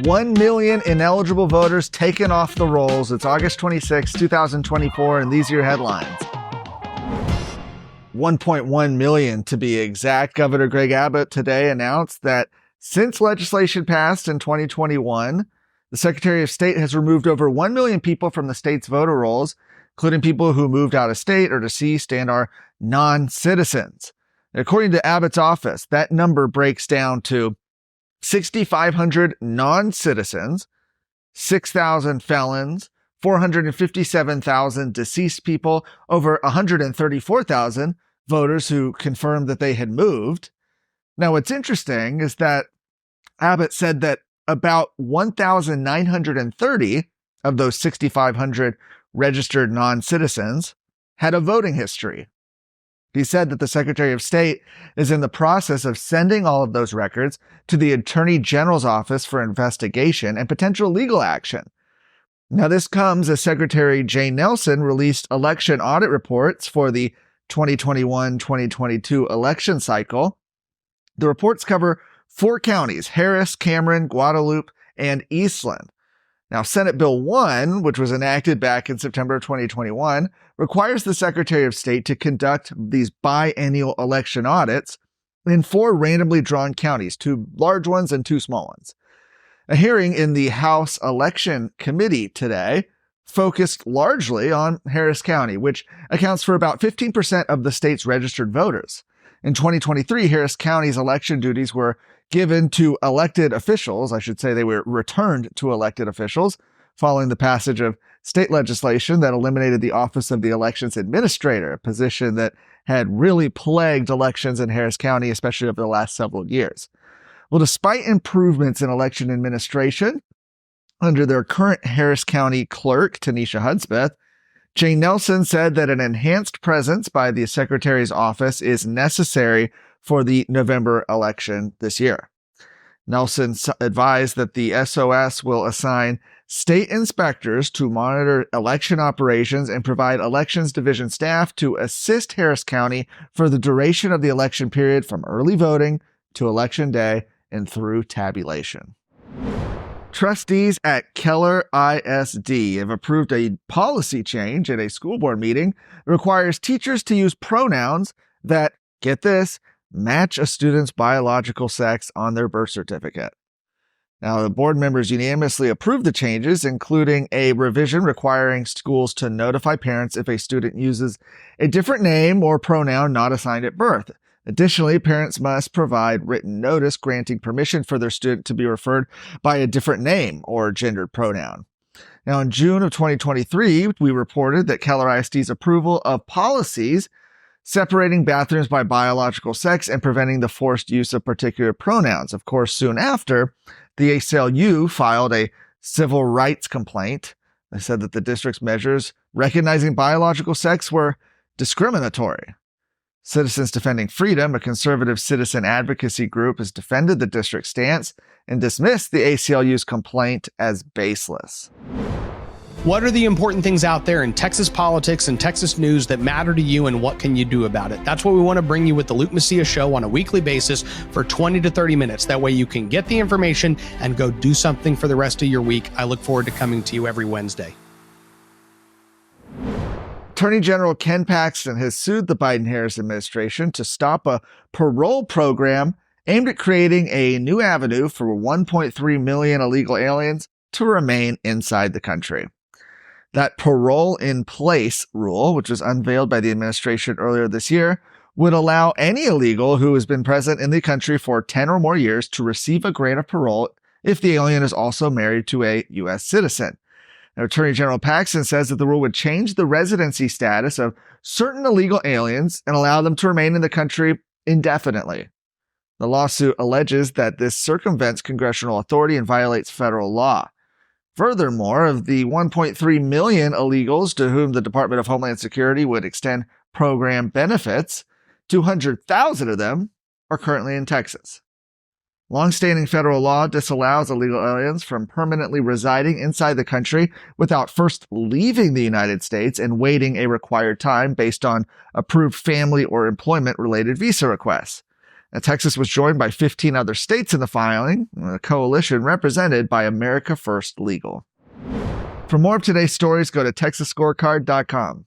1 million ineligible voters taken off the rolls. It's August 26, 2024, and these are your headlines. 1.1 million to be exact. Governor Greg Abbott today announced that since legislation passed in 2021, the Secretary of State has removed over 1 million people from the state's voter rolls, including people who moved out of state or deceased and are non-citizens. According to Abbott's office, that number breaks down to 6,500 non-citizens, 6,000 felons, 457,000 deceased people, over 134,000 voters who confirmed that they had moved. Now, what's interesting is that Abbott said that about 1,930 of those 6,500 registered non-citizens had a voting history. He said that the Secretary of State is in the process of sending all of those records to the Attorney General's office for investigation and potential legal action. Now, this comes as Secretary Jay Nelson released election audit reports for the 2021-2022 election cycle. The reports cover 4 counties: Harris, Cameron, Guadalupe, and Eastland. Now, Senate Bill 1, which was enacted back in September of 2021, requires the Secretary of State to conduct these biennial election audits in 4 randomly drawn counties, 2 large ones and 2 small ones. A hearing in the House Election Committee today focused largely on Harris County, which accounts for about 15% of the state's registered voters. In 2023, Harris County's election duties were given to elected officials. I should say they were returned to elected officials following the passage of state legislation that eliminated the office of the elections administrator, a position that had really plagued elections in Harris County, especially over the last several years. Well, despite improvements in election administration under their current Harris County clerk, Tanisha Hudspeth, Jay Nelson said that an enhanced presence by the Secretary's office is necessary for the November election this year. Nelson advised that the SOS will assign state inspectors to monitor election operations and provide elections division staff to assist Harris County for the duration of the election period from early voting to election day and through tabulation. Trustees at Keller ISD have approved a policy change at a school board meeting that requires teachers to use pronouns that, get this, match a student's biological sex on their birth certificate. Now, the board members unanimously approved the changes, including a revision requiring schools to notify parents if a student uses a different name or pronoun not assigned at birth. Additionally, parents must provide written notice granting permission for their student to be referred by a different name or gendered pronoun. Now, in June of 2023, we reported that Keller ISD's approval of policies separating bathrooms by biological sex and preventing the forced use of particular pronouns. Of course, soon after, the ACLU filed a civil rights complaint. They said that the district's measures recognizing biological sex were discriminatory. Citizens Defending Freedom, a conservative citizen advocacy group, has defended the district's stance and dismissed the ACLU's complaint as baseless. What are the important things out there in Texas politics and Texas news that matter to you, and what can you do about it? That's what we want to bring you with the Luke Macias Show on a weekly basis for 20 to 30 minutes. That way you can get the information and go do something for the rest of your week. I look forward to coming to you every Wednesday. Attorney General Ken Paxton has sued the Biden-Harris administration to stop a parole program aimed at creating a new avenue for 1.3 million illegal aliens to remain inside the country. That parole in place rule, which was unveiled by the administration earlier this year, would allow any illegal who has been present in the country for 10 or more years to receive a grant of parole if the alien is also married to a U.S. citizen. Now, Attorney General Paxton says that the rule would change the residency status of certain illegal aliens and allow them to remain in the country indefinitely. The lawsuit alleges that this circumvents congressional authority and violates federal law. Furthermore, of the 1.3 million illegals to whom the Department of Homeland Security would extend program benefits, 200,000 of them are currently in Texas. Longstanding federal law disallows illegal aliens from permanently residing inside the country without first leaving the United States and waiting a required time based on approved family or employment-related visa requests. Texas was joined by 15 other states in the filing, a coalition represented by America First Legal. For more of today's stories, go to TexasScorecard.com.